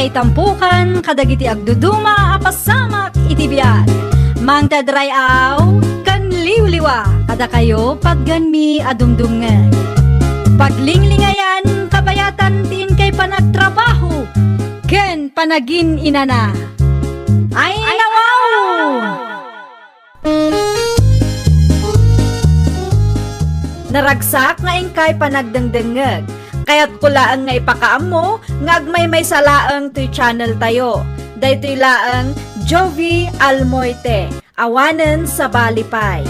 May tampukan, kadagiti agduduma, apasamak iti biyag. Mang tadrayaw, kan liwliwa, kada kayo pagganmi adumdungan. Paglinglingayan, kabayatan tin kay panagtrabaho, ken panagin inana. Ay nawaw! Naragsak nga ingkay panagdengdengeg. Kaya't kulaang nga ipakaam mo, ngagmay may salaang to'y channel tayo. Daytoy laang Jovi Almoite, awanen sa balipay.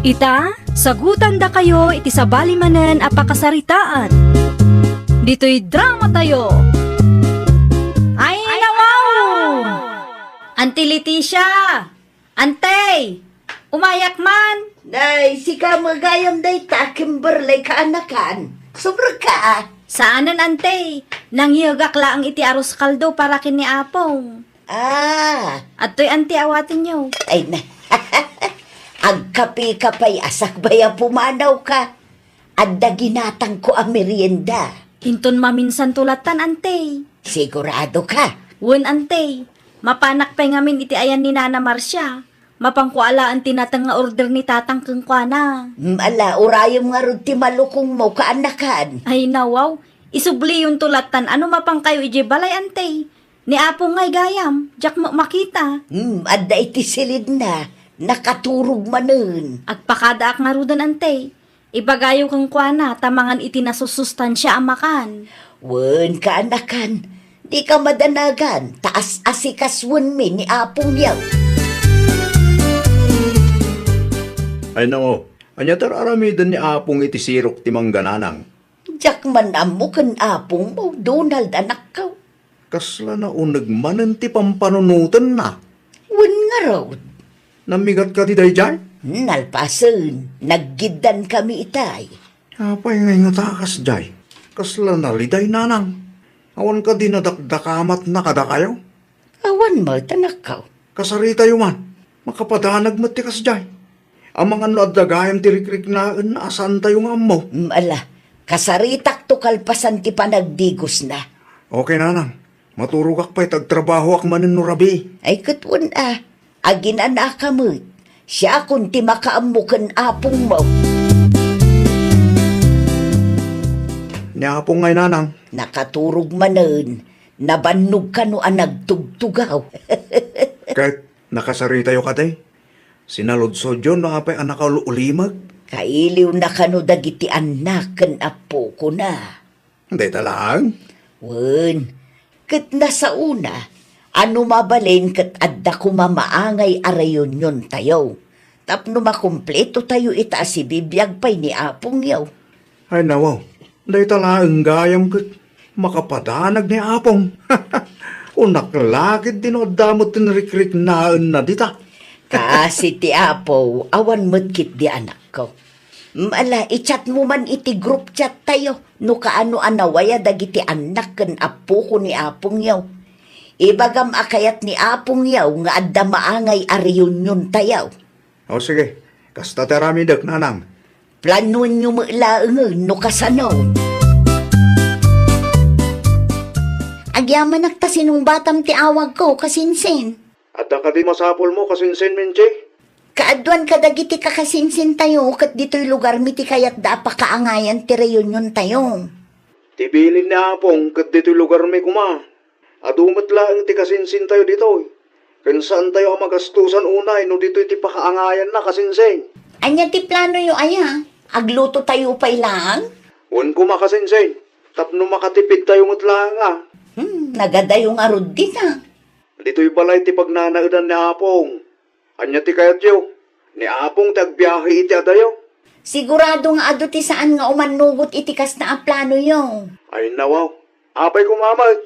Ita, sagutan da kayo iti sa balimanen apakasaritaan. Dito'y drama tayo. Ay nawaw! Auntie Leticia! Antay! Umayak man! Day, sika magayam day ta, Kimberley ka anakan. Sobra ka. Saanan ante? Nangyagak laang iti aros kaldo para kini apong. Ah, At to'y ante awatin nyo. ay na. Agkapi ka pa'y asak baya pumanaw ka. Adda ginatang ko ang merienda. Hinton maminsan tulatan ante. Sigurado ka. Wen ante, mapanak pa ngamin iti ayan ni Nana Marcia. Mapangkuala ang tinatang nga order ni tatang keng na. Ala, urayom nga rin ti malukong mo ka anakan. Ay nawaw, isubli yung tulatan. Ano mapang kayo ije balay ante? Ni apong ngay gayam, jak mo makita. Adda iti silid na. Nakaturog manen. Agpakadaak nga rudan ante. Ibagayo keng na, tamangan iti nasusustansya amakan. Wen ka anakan. Di ka madanagan. Taas asikaswan mi ni apong yaw. Ay nako, anya tararamidan ni Apong iti sirok ti manggananang. Diyak man amo kan apong mo, Donald anak ka. Kasla na unag manen ti pampanunutan na. Wen nga raw. Namigat ka ti day dyan? Nalpasen, naggidan kami itay. Apay ngay nga takas jay. Kasla na liday nanang. Awan ka di nadakdakamat na kada kayo. Awan mo, tanak ka. Kasarita yung man. Makapadanag mo ti kas jay. Ang mga nadagayam ti rikrik na asan tayo nga mo. Ala, kasaritak to kalpasan ti panagdigos na. Okay nanang. Maturugak pa'y tagtrabaho ak manen no rabi. Ay katwan agin anak ka mo. Siya kung ti makaamukan apong mo. Ni Apong ngay nanang. Nakaturog manen, nabannog ka no ang nagtugtugaw. Kahit nakasarita yung katay. Sinalodsod yun na apay anak ka ulimag. Kailiw na kano dagiti anak kan apo ko na. Hindi talang. Wen, kat nasa una, ano mabalin kat adda ko mamaangay arayon yun tayo. Tapno makumpleto tayo ita si bibiyag pa'y ni apong yaw. Ay nawaw, hindi talang gayam kat makapadanag ni Apong. Unak lakit din o damot tinrikrik naan na dita. Kasi ti apo, awan medkit di anak ko. Ala, i-chat mo man iti group chat tayo. No kaano anawaya dagiti anak kan apo ko ni apong yaw. Ibagam akayat ni apong yaw nga adda maangay a reunion tayaw. O sige, kasta teramidak nanang. Planuan nyo maulaang no kasanaw. Agyaman nagtasinong batam ti awag ko kasinsin. At ang kadi masapol mo kasinsin minche. Kaadwan kadagiti kakasinsin tayo kat dito'y lugar mi ti kayat da pa kaangayan ti reunion tayo. Tibilin ni Apong kat dito'y lugar may kuma. Adumat lang ti kasinsin tayo dito. Kansaan tayo ang magastusan unay no dito'y ti pakaangayan na kasinsin. Anya ti plano yo aya? Agluto tayo pa ilang? Wan kuma kasinsin. Tapno makatipid tayo mutlang Nagadayong arod din Dito'y balay ti pagnanaudan ni Apong. Anya ti kayat yo. Ni Apong tagbiyahe iti adayo. Sigurado nga ado ti saan nga umanugot itikas na ang plano yo. Ay nawaw. Apay kumamad.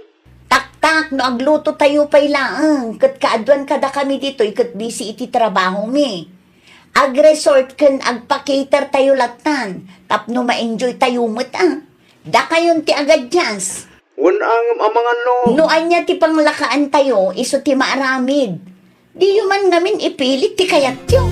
Tak-tak no agluto tayo pa ilang. Kat kaadwan kada kami dito kat busy iti trabaho mi. Ag-resort kan agpa-cater tayo latan. Tapno ma-enjoy tayo mo't Da kayon ti agad jazz. Wan ang amangan no. No anya ti panglakaan tayo, iso ti maaramid. Di yu man ngamin ipilit ti kayat yo.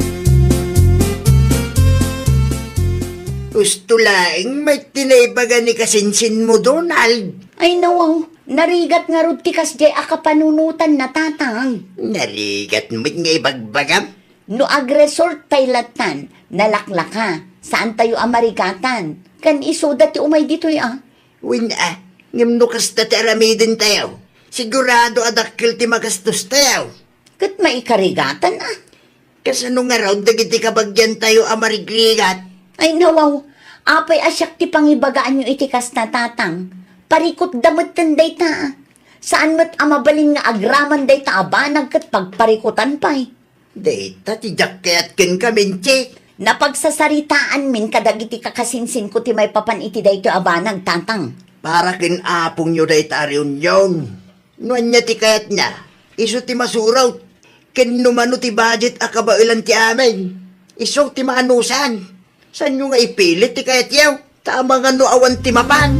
Gusto lang, may tinaibaga ni kasinsin mo, Donald. Ay nawaw, Narigat nga rod ti kasjay akapanunutan na tatang. Narigat mo't nga ibagbagam. No agresort paylatan, nalaklaka, saan tayo amarigatan? Kan iso dati umay dito'y Win ngam no kasta ti aramidin tayo. Sigurado adakil ti magastos tayo. Kat maikarigatan Kasano nga raw dagiti kabagyan tayo amarigligat. Ay nawaw, apay asyak ti pangibagaan nyo itikas na tatang. Parikot damot tanday ta. Saan mo't amabalin nga agraman day ta abanag kat pagparikutan pa'y. Data ti jacket ken kaminche. Napagsasaritaan min kadagiti kakasinsin ko ti may papan iti day to abanag tatang. Para kin apong nyo day tariyon yon. Nuan niya ti kayat niya. Iso ti masuraw. Ken numano ti budget akabailan ti amin. Iso ti maanusan. San nyo nga ipilit ti kayat yaw? Tama nga no awan ti mapan.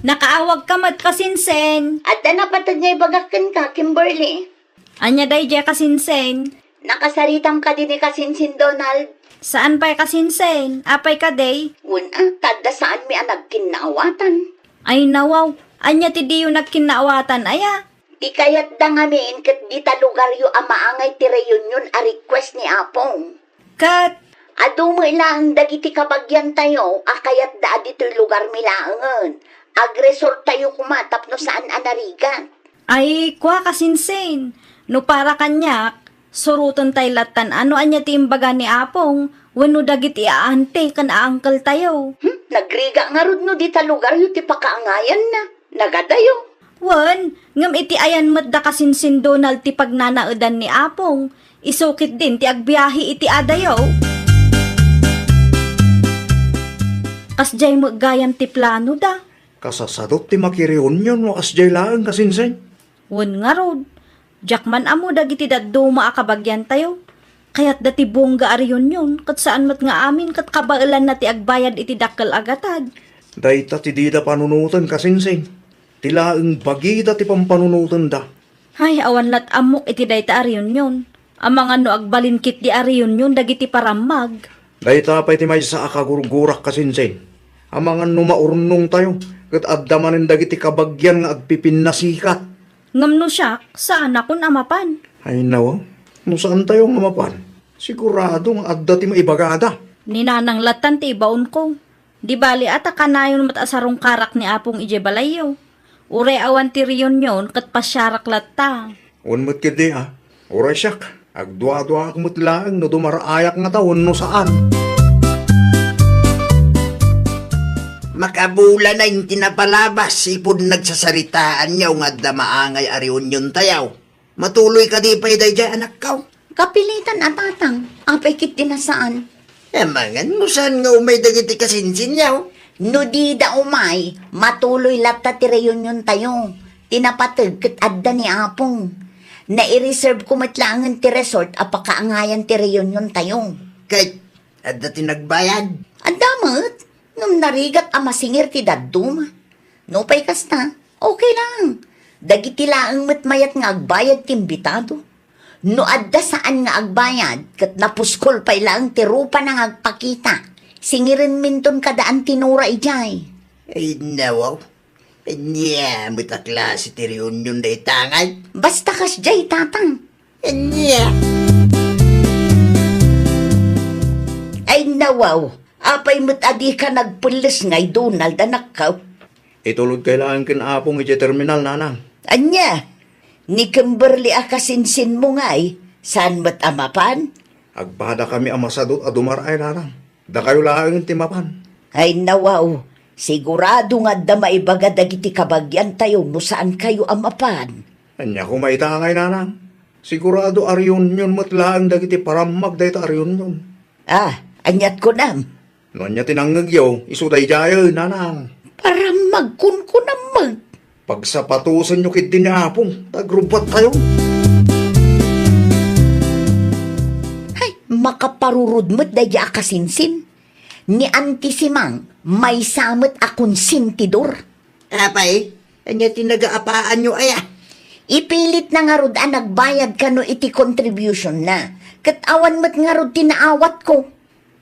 Nakaawag ka mat kasinsen. At na patad niya ibagakan ka, Kimberly. Anya day jay kasinsen. Nakasaritam ka din ni kasinsin Donald. Saan pa'y kasinsen? Apay ka day? Tada saan mi nagkinaawatan. Ay nawaw, anya ti diyo nagkinaawatan aya. Di kayat da ngamin kat di ta lugar yu amaangay ti reunion a request ni Apong. Kat, Adu mo ilang dagiti kabagyan tayo, akayat da dito'y lugar milaangan. Agresor tayo kumatap no saan anarigan. ay kwa kasinsen. No para kanyak, suruton tay latan ano anya ti imbaga ni Apong, wano dagiti aante kan aangkel tayo. Nagriga nga rod no di ta lugar yu ti pakaangayan na. Nagadayo. Wan, ngam iti ayan mat da kasinsin Donald ti pagnanaedan ni Apong, isukit din ti agbiyahe iti adayaw. Kasjay mo gayam ti plano da. Kasasadot ti makireunion no asjay laang kasinsen. Wan nga rod, jakman amo dagiti daduma akabagyan tayo. Kaya't dati bongga ariyon yun, kat saan mat nga amin kat kabailan na ti agbayad iti dakkel agatad. Dayta ti dida panunutan kasinsen. Tilaang bagida ti pampanunutan da. Hay, awan lat amok iti dayta ariyon yun. Amang ano agbalinkit di ariyon yun dagiti paramag. Dayta pa'y ti may sa akagurgurak kasinsen. Amangan no maurnong tayo. Kat adamanin dagiti kabagyan nga agpipin na sikat. Ngam no siya, saan akon amapan? Ay nawa, no saan tayo nga mapan? Sigurado nga adda ti maibagada. Ninanang latan ti ibaon ko. Di bali ata kanayon matasarong karak ni Apong ije balayo. Ure awan ti riyon yon kat pasyarak latta. Unmat kidi Oray siyak. Agdwa-dwa akmut lang no dumaraayak nga taon no saan. Makabula na yung tinapalabas, ipod nagsasaritaan niyaw nga damaangay a reunion tayaw. Matuloy ka di pa iday dyan anak kaw. Kapilitan atatang, apay kit dinasaan. Mangan mo saan nga umay dagiti kasinsin yaw? No di da umay, matuloy latta ti reunion tayo. Tinapatag kat adda ni Apong. Nai-reserve ko matlangan ti resort apakaangayan ti reunion tayo. Kahit adda tinagbayad. Adamat, nung narigat amasingir ti daduma. No pay kasta, okay lang. Dagiti laang matmayat nga agbayad ti imbitado. No adda saan nga agbayad, kat napuskol pay lang ti rupa nang agpakita. Singirin minton kadaan tinura ijay. Ay nawaw. Anya, muta klase ti reunion da itangay. Basta kas jay tatang. Anya. Ay nawaw, apay mo't adi ka nagpulis ngay Donald anak ka. Itulod kailangan kinapong iti terminal nanang. Anya, ni Kimberly akasinsin mo ngay, saan mo't amapan? Agpada kami amasadot a dumaray nanang. Da kayo lang timapan. Ay nawaw, sigurado nga da maibaga dagiti kabagyan tayo no saan kayo amapan. Anya ko maitangay nanang. Sigurado ariyon yun matlaan dagiti paramag dayta ariyon yun. Anyat ko nam. No anya tinanggagyaw, isuday jayo nanang. Para magkun ko namag. Pagsapatusan nyo kit dinapong, tagrubat tayo. Ay, makaparurod mo't daya akasinsin. Ni Antisimang, may samot akong sintidor. Apay, anya tinagaapaan nyo aya. Ipilit na nga rod nagbayad ka no iti contribution na. Kat awan mo't nga rod tinaawat ko.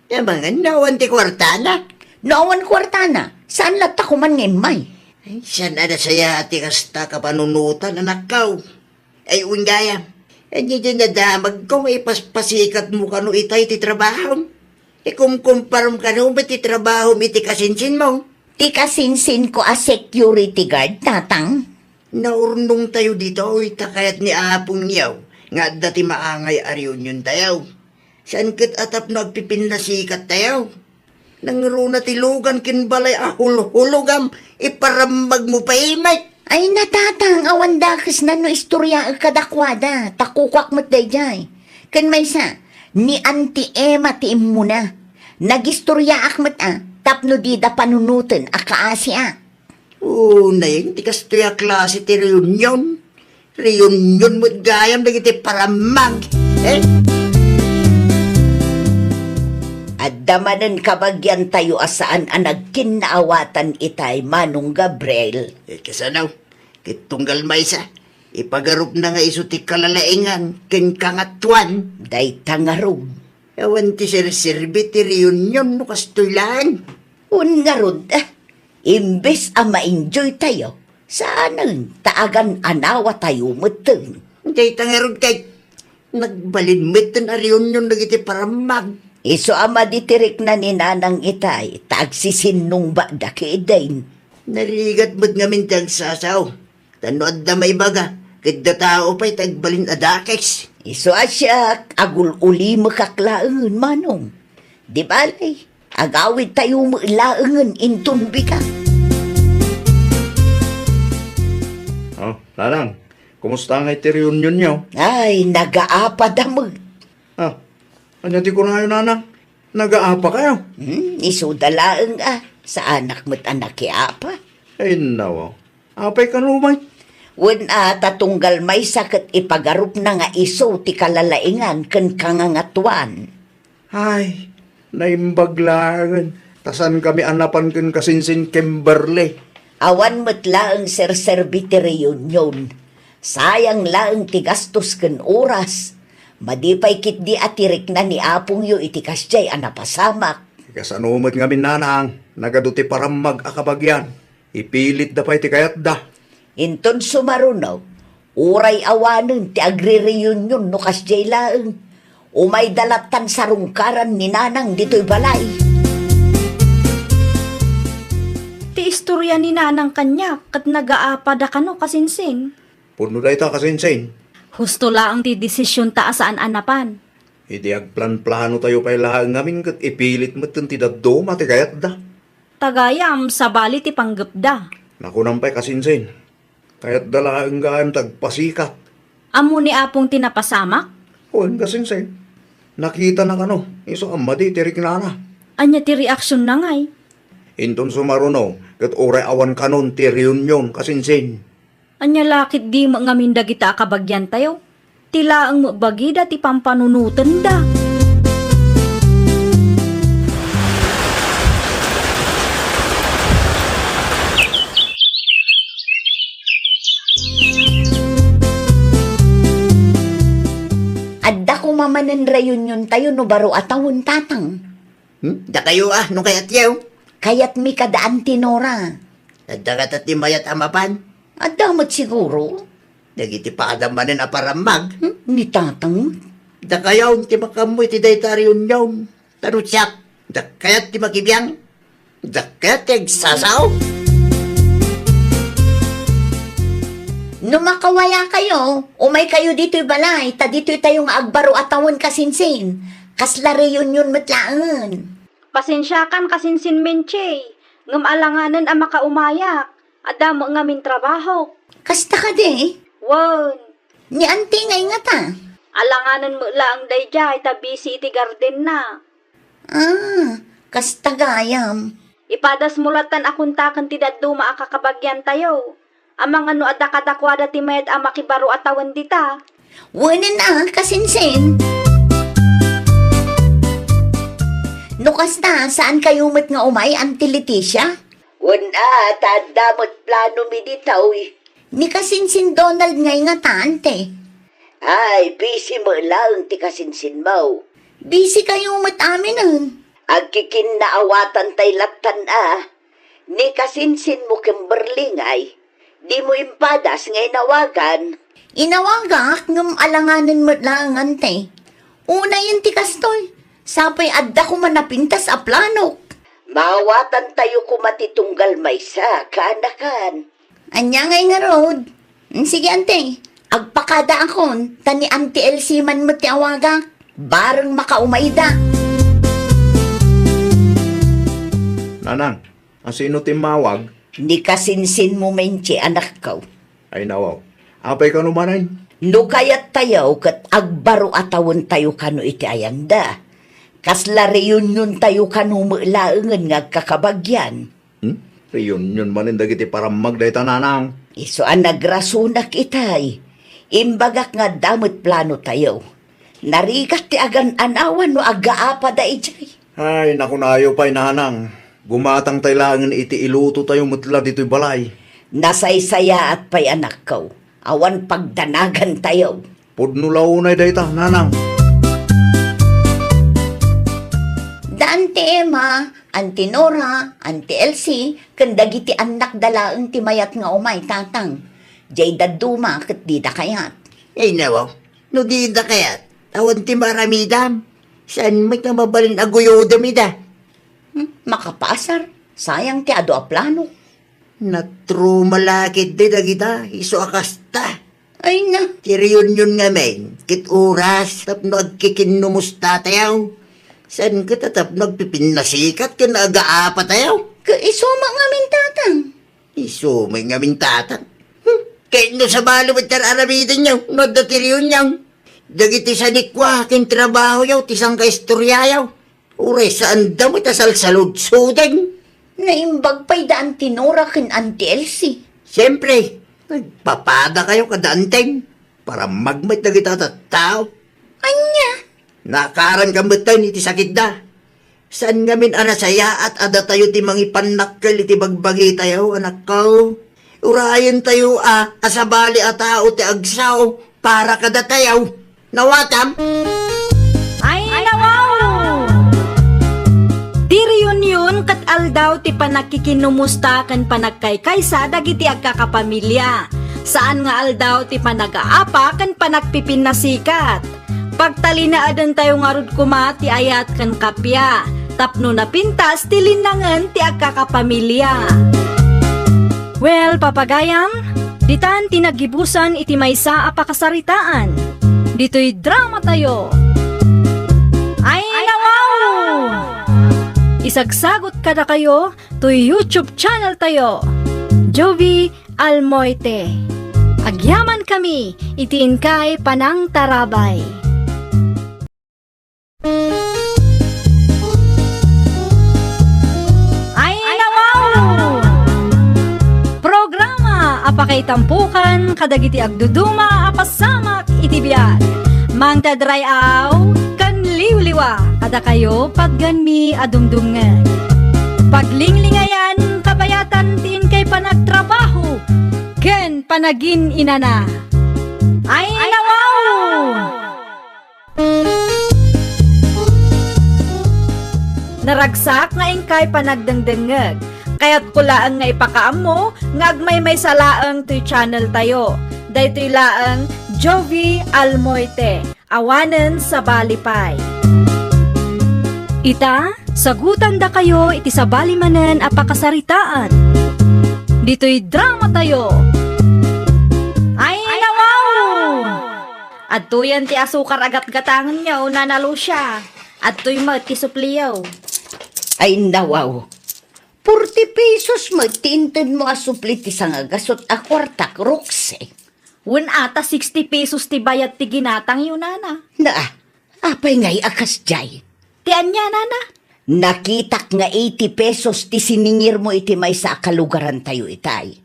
Mangan nawan ti kwartana. Noawan kwarta na, saan lata ko man ngimay? Ay, saan ada saya ati kasta kapanunutan anak kau? Ay, unggaya. Ay, di nadamag ko may paspasikat mo kano itay ti trabaho. Kumkumparom ka no, ba't ti trabaho iti kasinsin mo? Ti kasinsin ko a security guard, tatang. Naurnong tayo dito, takayat ni Apong yaw. Nga dati maangay a reunion tayo. Saan kat atap na agpipinasikat tayo? Nangruna tilugan kinbalay ahul-hulugam, iparamag mo pa imay. Ay natatang, awan dakis na no istorya ang kadakwada, takukwak mo't dayjay. Kan may sa, ni Auntie Emma tiim mo na. Nagistorya akmat tapno di da panunutin akaasya. Na yun, di kastoya klase ti reunion. Reunion mo't gayam, nagiti paramag. At damanan kabagyan tayo asaan ang nagkinaawatan itay Manong Gabriel. Kasanaw, kitunggal may sa, ipagarup na nga iso ti kalalaingan, ken kangatuan. Day tangarog. Awan ti sir-sirbi ti reunion no kastoylaan. Nga rod, imbes ang ma-enjoy tayo, saan taagan anawa tayo mateng. Day tangarod kay, nagbalinmit na reunion nagiti paramag. Iso ama ditirik na ni nanang itay, tagsisinong ba dakidain. Narigat mo't ngamin tiyang sasaw. Tanood na may baga, kada tao pa'y tagbalin adakes. Iso asya, agul uli makaklaan, Manong. Di balay, agawid tayo mailaangan intumbi ka. Oh, Nanang, kumusta nga iti reunion nyo? Ay, nagaapa damag. Ah, anya di ko na kayo, Nanang. Nag-aapa kayo. Iso dalaan sa anak mo't anak apa. Ay, nawa. Apay ka rumay. Wen tatunggal may sakit ipagarup na nga iso ti kalalaingan ken kangangatuan. Ay, naimbaglagan. Tasan kami anapan ken kasinsin Kimberly. Awan mo't laang serserbi ti reunion. Sayang laang ti gastos ken oras. Madipay kit di atirik na ni Apong yo iti kasyay anapasamak. Kasanumat nga Nanang, nagaduti parang mag-akabagyan. Ipilit da pa iti kayat da. Inton sumarunaw, uray awanen ti agri-reunion no kasyay laang. Umay dalatan sa rungkaran ni Nanang dito'y balay. Ti istorya ni nanang kanya kat nagaapa da kano kasinsin. Puno da ita kasinsin. Husto laang ti desisyon ta saan anapan. Hindi agplan-plano tayo pa'y lahang ngamin kat ipilit mo ti daddo mati kayat da. Tagayam sa bali ti panggapda. Nakunang pa'y kasinsin. Kayat da lahang gayam tagpasikat. Amo ni Apong tinapasamak? O, kasinsin. Nakita na kano, iso amma di tirik na na. Anya ti reaksyon na ngay. Inton sumaruno, kat oray awan kanon ti reunion kasinsin. Anya lakit di ngamin dagita kabagyan tayo. Tila ang mabagida ti pampanunutan da. Adda ko mamanen reunion tayo no baro atawon tatang. Da kayo nung kayat yaw. Kayat mi kadaan tinora. Da katat ti mayat amapan. Adda mo't siguro. Nagiti paadamanin a paramag. Ni tatang. Da kayaw ti makamoy ti dayta reunion. Tanutsak, da kayat ti makibiyang. Da kayat ti sasaw. No makawaya kayo, umay kayo dito'y balay, ta dito'y tayong agbaro atawon kasinsin. Kasla reunion matlaan. Pasensyakan kasinsin menche. Ngam alanganan ang makaumayak. Adamo ngamin trabaho. Kasta ka de. Wan. Ni auntie ngay nga ta. Alanganan mo laang dayjay ta busy iti garden na. Kasta gayam. Ipadas mulatan akuntakan ti daddo maakakabagyan tayo. Amang ano adakadakwada ti mayat ang makibaro atawan dita. Wanan kasinsin. No kasta, saan kayo mat nga umay, Auntie Leticia? Wala, tadamot plano mi ditaw Ni kasinsin Donald ngay nga ta, ante. Ay, busy mo lang ti kasinsin mo. Busy kayo mat amin Agkikin naawatan tay latan ni kasinsin mo Kimberly ngay. Di mo impadas ngay nawagan. Inawagak ngam alanganan mo lang ante. Una yun ti kastoy. Sapay adda ko manapintas a plano. Maawatan tayo kumatitunggal maysa, kaanakan. Anya ngay nga road. Sige ante. Agpakada akon. Tani Auntie Elsie man mo ti awagak. Bareng makaumayda. Nanang, ang sino timawag? Ni kasinsin mo menche anak ko. Ay nawaw. Apay ka numanay? No kayat tayo kat agbaro atawon tayo kano iti ayanda. Kasla reunion tayo kano laengan nga kakabagyan. Reunion manin dagiti para magdayta nanang. Iso ang nagrasunak itay. Imbagak nga damot plano tayo. Narigat ti agan anawan no agaapa da ijay. Ay, naku na ayaw pa'y nanang. Gumatang tayo langan iti iluto tayo mutla dito'y balay. Nasaysaya at pa'y anak ko. Awan pagdanagan tayo. Pudno launay dayta, nanang. Dante Emma, Auntie Nora, Auntie Elsie, kandagiti anak dalaang ti mayat nga umay tatang. Jay daduma kat di da kayat. Ay nawaw, no di da kayat. Awan ti maramidam. Saan may kamabalin aguyo damida? Makapasar, sayang ti ado a plano. Natro malakit di dagita, iso akasta. Ay na, Ti reunion nga men, kit oras, tapno agkikinumusta tayo. Saan ka tatapno agpipinasikat ka na agaapa tayo? kaisuma nga min tatang. Iso may nga mintatan. Kahit no sa balo at tararamidan niyo, no da ti reunion. Dagiti sa nikwa, kin trabaho yaw, tisang kaistorya yaw. Ure, saan da mo tasalsalod sudan? Naimbag pa'y daan tinura kin Auntie Elsie. Siyempre, nagpapada kayo kadanteng para magmay na kita tao. Anya, Nakaran kambatan iti sakit da. Saan ngamin anasaya at ada tayo ti mangipanakkel iti bagbagi tayo, anak ko. Urayan tayo asabali at tao ti agsaw para kada tayo. Nawatam? Ay, nawaw! Di reunion kat aldaw ti panakikinumusta kan panagkaykaysa dagiti agkakapamilya. Saan nga aldaw ti panagaapa kan panagpipinasikat. Pagtalinaadan tayo nga rod kuma ti ayat kan kapya. Tapno na pintas ti linangan ti agkakapamilya. Well, papagayam, ditan tinagibusan iti maysa a pakasaritaan. Dito'y drama tayo. Ay, nawaw! Isagsagot kada kayo to YouTube channel tayo. Jovi Almoite. Agyaman kami, itiin kay Panang Tarabay. Ay, nawaw! Programa apakay tampukan kadagiti agduduma apasamak iti biag. Mangtadray aw kan liwliwa kada kayo pagganmi adumdungan. Paglinglingayan kabayatan tiin kay panagtrabaho ken panagin inana. Ay, nawaw! Naragsak nga ingkay panagdengdengeg. Kaya't kulaan nga ipakaam mo, nga agmay salaang to'y channel tayo. Daytoy laang Jovi Almoite, awanen sa balipay. Ita, sagutan da kayo iti sa balimanen a pakasaritaan. Dito'y drama tayo. Ay, nawaw! At tuyan ti asukar agat-gatangan niyo, nanalo siya. At tuy magkisupliyaw. Ay nawaw. 40 pesos magtintin mo asupli ti sangagasot a kwartak rukse. Wen ata 60 pesos ti bayad ti ginatang yun, nana. Na, apay ngay akas jay. Ti anya, nana? Nakitak nga 80 pesos ti siningir mo iti may sa kalugaran tayo itay.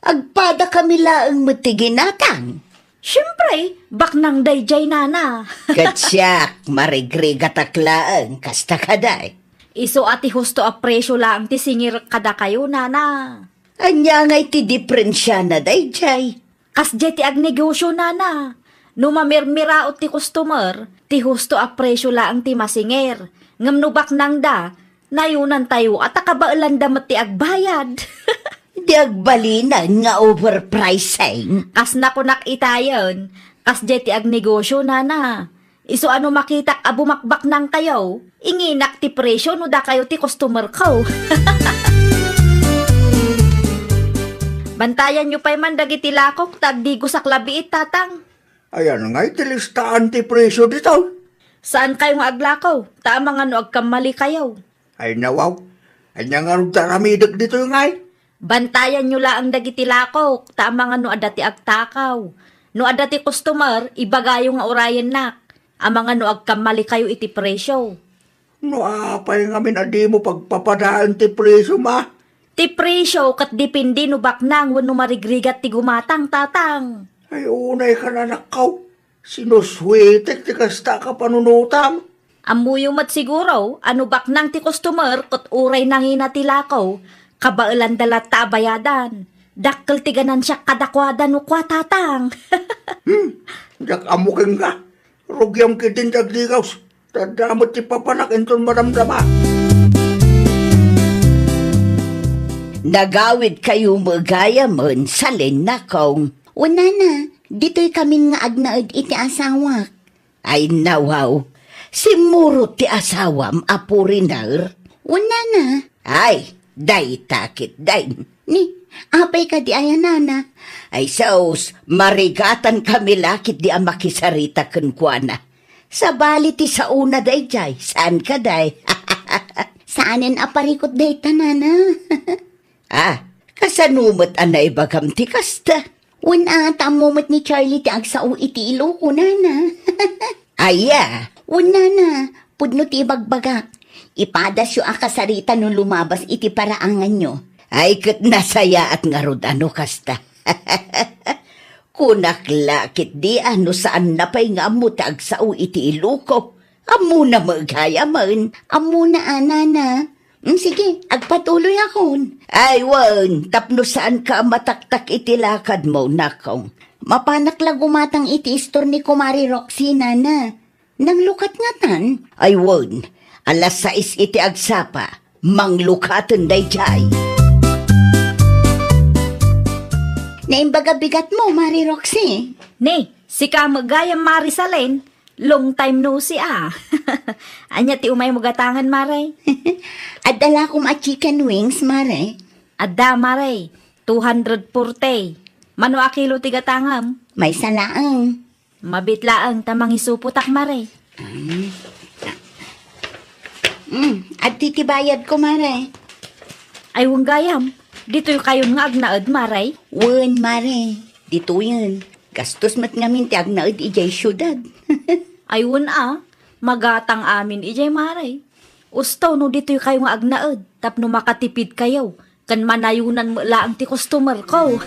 Agpada kami laang matiginatang. Siyempre, baknang dayjay, nana. Katsyak, marigrigataklaan, kasta kaday. Iso ati husto a presyo lang ti singir kada kayo, nana. Anya ngay ti diferensya na dayjay. Kasjay ti agnegosyo, nana. No mamirmiraot ti customer, ti husto a presyo lang ti masingir. Ngamnubak nang da, nayunan tayo at akabailan da mati agbayad. Di agbalinan nga overpricing. Kas na ko nakita yun, kas jeti ag negosyo na. Iso ano makitak abumakbak nang kayo, inginak ti presyo no da kayo ti customer ko. Bantayan nyo pa'y man dagiti lakok, tagdigo sa klabiit tatang. Ayan nga, itilistaan ti presyo dito. Saan kayong aglakaw? Tamang ano agkamali kayo. Ay nawaw, ay nga nga daramidag dito yung ngay. Bantayan nyo lang dagiti lakok, tamang ano adati agtakaw. No adati customer, ibagayo nga orayan nak. Amang ano agkamali kayo iti presyo. No, apay nga adi mo pagpapadaan ti presyo ma. Ti presyo kat dipindi no baknang wano marigrigat ti gumatang tatang. Ay unay ka na nakaw. Sinuswitek ti kasta ka panunutam. Amuyo mat siguro, ano baknang ti customer kat uray nangina ti lakaw, kabailan dalat ta bayadan. Dakkel ti ganan siya kadakwadan no kwa tatang. Jak amukin ka. Rugyam kitin tagdigaws. Tadamot ti papanak enton maramdama. Nagawid kayo magaya man sa linakaw. Una na, dito'y kami nga agnaid iti asawak. Ay nawaw, si Muro ti asawam apurinar. Una na, Ay, day takit day. ni, apay ka di ayanana. Ay saus, marigatan kami lakit di ang makisarita kuana. Sa bali ti sa una day jay, saan ka day? Saanin aparikot day tanana? Ah, kasanumot anay bagam ti kasta. Una tamumot ni Charlie ti agsao iti ilo ko nana. Aya, Una na, pudno ti bagbagak. Ipadas yu akasarita no lumabas iti paraangan nyo. ay kat nasaya at ngarod ano kasta. Kunak lakit di ano saan napay nga mo tagsao iti iluko. Amo na magaya man. Amo na anana. Sige, agpatuloy akon. Ay wan, tapno saan ka mataktak iti lakad mo nakong. Mapanak lang gumatang iti istor ni Kumari Roxy nana. Nang lukat nga tan. Ay wan, alas 6 iti agsapa, manglukatan day jay. Naimbaga bigat mo, Mari Roxy. Ne, si ka magayam Marisalen, long time no si Anya ti umay magatangan maray. Adala ko chicken wings, Mare. Adda maray, 240. Mano a kilo ti gatangam? May salaang. Mabitlaang tamang isuputak maray. At titibayad ko, Mare. Ay wang gayam, dito yung kayon nga agnaad maray. Wen, Mare. Dito yun. Gastos mat ngamin ti agnaid ijay syudad. Ayun magatang amin ijay maray. Ustaw no dito yung kayo nga agnaad, tapno makatipid kayo, kan manayunan mo laang ti customer ko.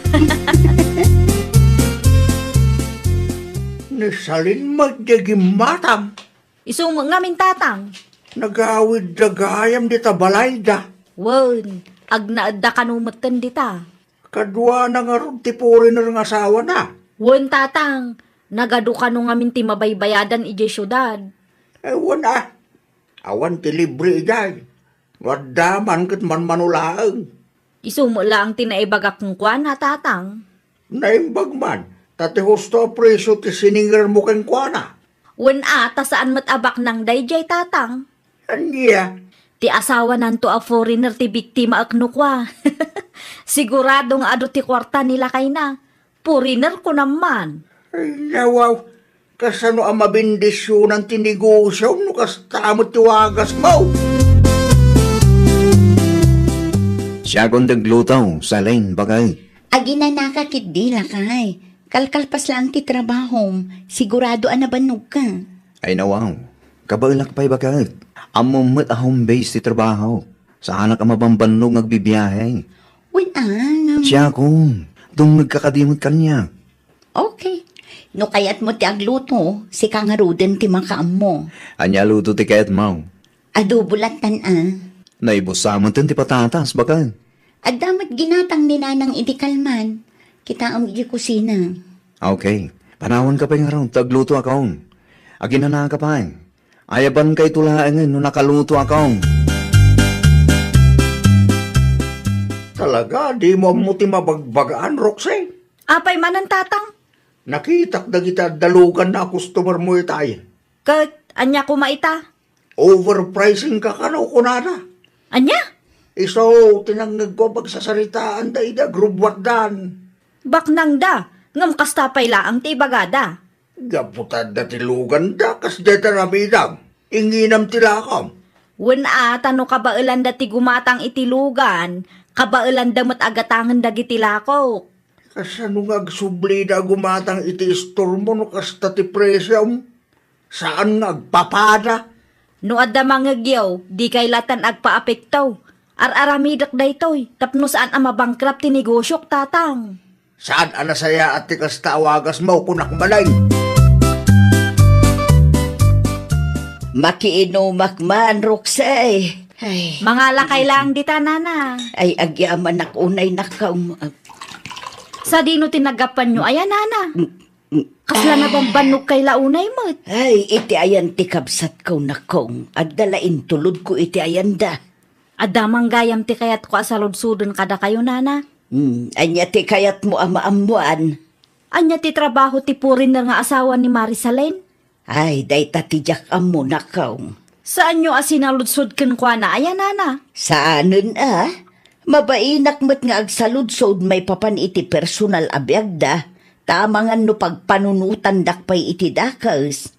Nisalin magdagim matam. Isumo ngamin tatang. Nagawid dagayam di tabalay da. Wen, agnaad da kanumatan dita. Kadwa na nga ron ti foreigner ng asawa na. Wen tatang, nagadu ka no ngamin ti mabaybayadan ijay syudad. Ewan awan ti libre jay. Wadaman kat man manulaang. Isumo lang tinaibagak ng kwan ha tatang. Naimbag man. Tati husto preso ti siningar mo kang kuana. Wen ta saan matabak ng dayjay tatang. Anya. Ti asawa nanto a foreigner ti biktima akno kwa. Siguradong ado ti kwarta nila kay na. Foreigner ko naman. Ay nawaw. Kasano ang mabindisyon ng tinegosyo no kastamot tiwagas mo. Siya kong daglutaw sa lain bagay. Agi na nakakidila kay. Kalkalpas lang ti trabaho. Sigurado anabanog ka. Ay nawaw, kabalak pa'y bakit? Amumot a home base ti trabaho. Sa anak ang mabambanog nagbibiyahe. Wen Siya kong, dong nagkakadimot kanya. Okay. No kayat mo ti agluto, si kangaruden ti makaam mo. Anya luto ti kayat mau. Adubulatan Naibusamon ti patatas bakit? Adamat ginatang ni nanang idikalman. Kita ang iji kusina. Okay, panahon ka pa yung araw, tagluto akong. Agin na ka pa. Ayaban kay tulaangan no nakaluto ako. Talaga, di mo muti mabagbagaan, Roxy. Apay man ang tatang. Nakitak na kita dalugan na customer mo itay. Kat, anya ko maita. Overpricing ka kano kunana. Anya? Iso, tinanggag ko pagsasaritaan da ida grubwagdan. Baknang da. Ngam kastapay laang ti bagada. Gaputad da tilugan da, kas deta ramidang. Inginam tilakam. Wen tano kabailan da ti gumatang itilugan. Kabailan da mat agatangan da gitilako. Kasano nga agsubli da gumatang iti store mo no kasta ti presyam? Saan nga agpapada? No adda mangagyaw, di kay latan agpaapektaw. Ar-aramidak da itoy, tapno saan ang mabangkrap ti negosyok tatang. Saan anasaya at ti kasta awagas mo kunak malay? Makiinumak man, Roxy. Ay, Mga lakay lang di tanana. ay agyaman unay nakaw. Sa dino tinagapan nyo, ayan nana. Kasla na bang banok kay launay mo? Ay, iti ayan ti kabsat ko na kong. Agdalain tulod ko iti ayan da. Adamang gayam ti kayat ko asaludsudon kada kayo nana. Anya ti kayat mo amaamuan. Anya ti trabaho ti purin na nga asawa ni Marisalén? Ay, day tatijak amo nakaw. Saan nyo asinaludsud ken kwa na, ayan nana? Saanon Mabainak met nga agsaludsod may papan iti personal abiyagda. Tamangan no pagpanunutan dakpay iti dakas.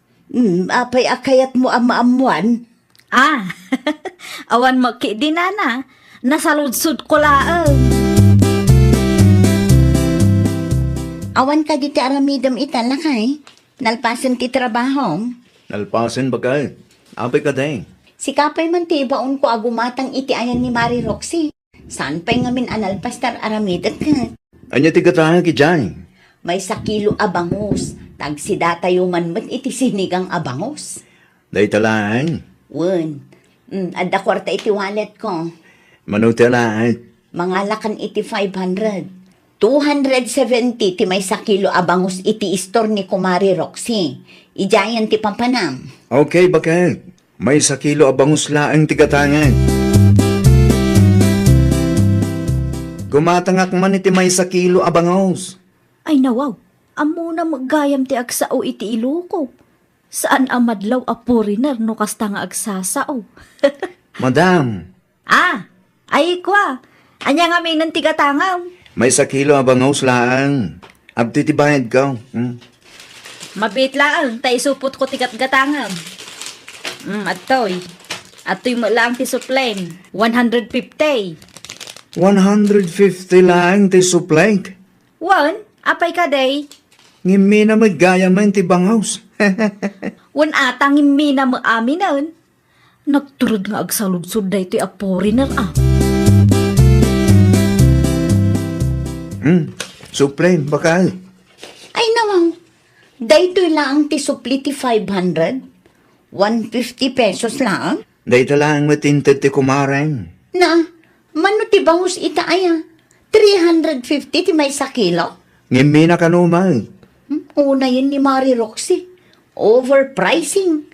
Apay akayat mo amaamuan. Awan mo ki di nana. Nasaludsud ko laang. Awan ka di ti aramidam italakay. Nalpasan ti trabaho. Nalpasin ba kay? Apay ka day. Si kapay man ti baon ko agumatang iti ayan ni Mari Roxy. Saan pa'y ngamin analpastar aramidat ka? Anya ti katahan ki Jai. May sakilo abangus. Tagsidata man mat iti sinigang abangus. Day talaan. Wen. Adda kwarta iti wallet ko. Manu talaan. Mangalakan iti 500. 270 ti may sakilo abangus iti store ni Kumari Roxy. Ijayan ti pampanam. Okay, bakit? May sakilo abangus laang ti katangan. Gumatangak man iti may sakilo abangus. Ay nawaw, amo na maggayam ti agsao iti iloko. Saan amadlaw a foreigner no kasta nga agsasao? Madam, Ay kwa. Anya nga may nantigatangaw. may sakilo abangus laang. Abdi ti bayad ka. Mabit lang, tay supot ko tigat-gatangam. Atoy. Atoy mo lang ti suplen. 150. 150 laang ti suplank. Wan, apay ka day. Ngimi na maggaya man ti bangaws. Wan atang immi na mo aminan. Nagturod nga agsaludsod day ti a foreigner Suplen, bakal. Ay nawaw. Daytoy lang ti supli ti 500. 150 pesos lang. Day talang matinted ti kumaren. Na, mano ti bangus ita aya? 350 ti may sakilo? Ngimi na kanuman. Una yun ni Mari Roxy. Overpricing.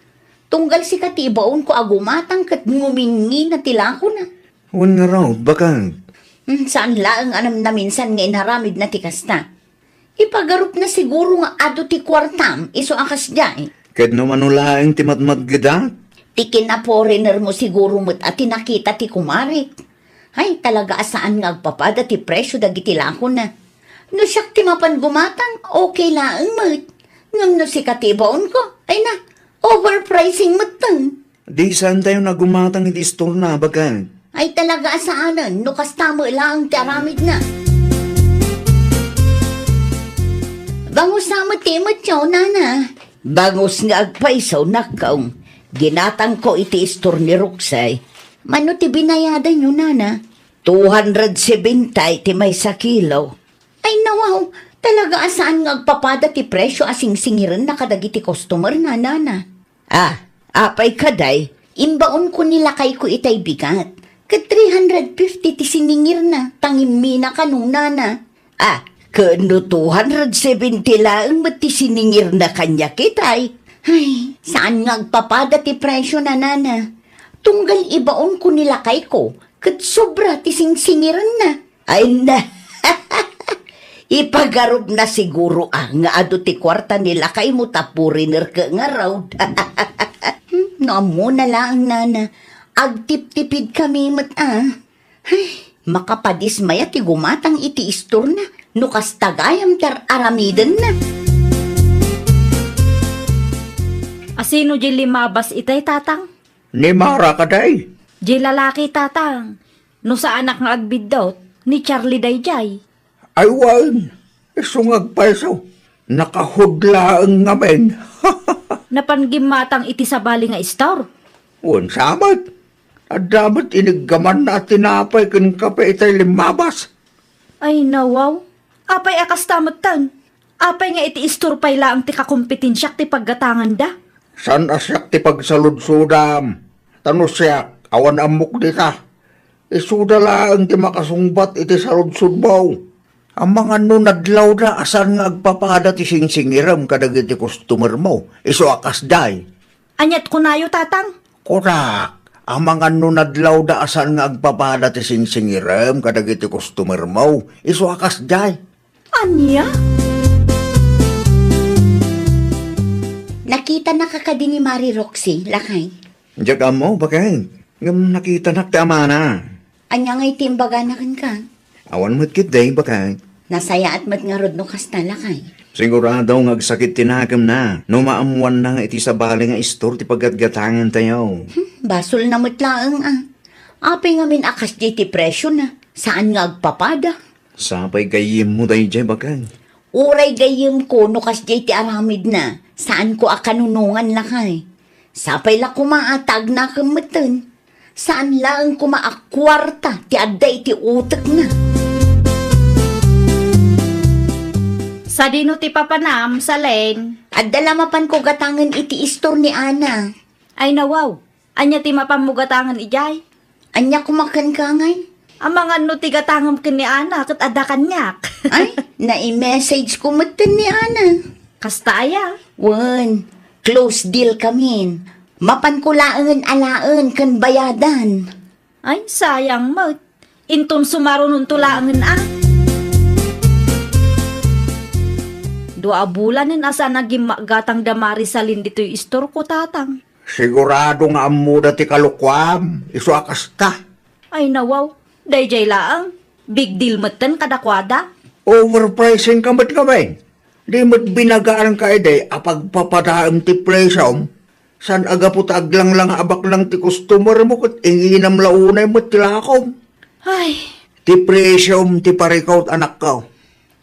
Tunggal si katibaon ko agumatang kat ngumingi na tilako na. Wan nga raw, bakal. Saan laang anam na minsan nga inaramid na ti kasta. Ipagarup na siguro nga ado ti kwartam iso akas dyan. Kad naman ulaang ti matmat gadat. Tikin na foreigner mo siguro mo't at tinakita ti kumarik. Ay, talaga asaan nga agpapada ti presyo dagiti lako na. No siyak ti mapan gumatang, okay laang mo't. Ngam no si katibaon ko, ay na, overpricing mo't tang. Di saan tayo nagumatang iti store na, bakal. Ay talaga asaanan, no kastamo laang ti aramid na. Bangus na mo timot yaw, nana. Bangus nga agpaisaw nakaw. Ginatang ko iti store ni Roxy. Mano ti binayadan nyo, nana? 270 ti may sakilo. Ay nawaw, talaga asaan nga agpapada ti presyo asing singiran na kadagiti customer na, nana. Apay kaday. Imbaon ko nilakay ko itay bigat. Ka 350 ti siningir na, tangimi na kanuna na. Kano 270 lang ba't ti siningir na kanya kitay? Ay, saan nga agpapada ti presyo na nana? Tunggal ibaon ko nilakay ko, kat sobra ti singsingiran na. Ay na, ipagarup na siguro nga ado ti kwarta nila kay mo tapuriner ka nga raw. Naamo na lang nana, agtip-tipid kami Ay, makapadismaya ti gumatang iti istor na, nukas tagayam tar aramidan na. Asino di limabas itay tatang? Ni Mara ka day. Di lalaki tatang. No sa anak nga agbidot, ni Charlie Dayjay. Ay wan, isungag peso. Nakahudla ang ngamen. Napanggimatang iti sabali nga istor. Wan sabat. At damat iniggaman na tinapay kan kape itay limabas. Ay nawaw, apay akas tamutan. Apay nga iti istor pay laang ti kakumpetensyak ti paggatangan da. San asyak ti pagsaludsudam. Tano siyak, awan amok dita. Isuda lang ti makasungbat iti saludsud mo. Ang mga nunadlaw na asan nga agpapada ti singsingiram kadag iti customer mo. Iso akas day. Anyat kunayo tatang. Korak. Ang mga nunadlaw da asan nga agpapada ti singsingiram kadag iti customer mo. Iso akas day. Anya? Nakita na kakadi ni Mari Roxy, lakay. Diyaga mo, bakit? Ngam nakita nakta na. Anya ngay timbaga na kan ka. Awan mo't kit day, bakit? Nasaya at mat nga rod no kasta, lakay. Sigurado nga agsakit tinakam na. No maamuan na nga iti sabali nga istor ti paggatgatangan tayo. Basol na mutlaang Apay nga min akas di ti presyo na. Saan nga agpapada? Sapay kayim mo day jay, bakit? Uray gayem ko no kas di ti aramid na. Saan ko akanunungan lakay? Sapay la kumaatag na kamatan. Saan lang kumaakwarta ti aday ti utak na. Sa dino ti papanam, sa len. At dalamapan ko gatangan iti istor ni Ana. Ay nawaw, anya ti mapamugatangan ijay. Anya kumakan ka ngay? Ang mga no ti gatangam ken ni anak at adakan nyak. Ay, na-i-message ko matan ni Ana. Kastaya. Wan, close deal kami. Mapan ko laangan kan bayadan. Ay, sayang mo. Inton sumarunong tulaangan Dua bulanin asa naging gatang damari sa dito yung istor ko tatang. Sigurado nga amo dati kalukwam. Iso akas ka. Ay nawaw, dayjay laang. Big deal matan kadakwada. Overpricing ka mat kami. Di mo't binagaan ka ide apag papadaam ti presyom. San aga po taglang lang abak lang ti customer mo kat inginam launay mo't tilakom. Ay, Ti presyom ti parikaw anak ka.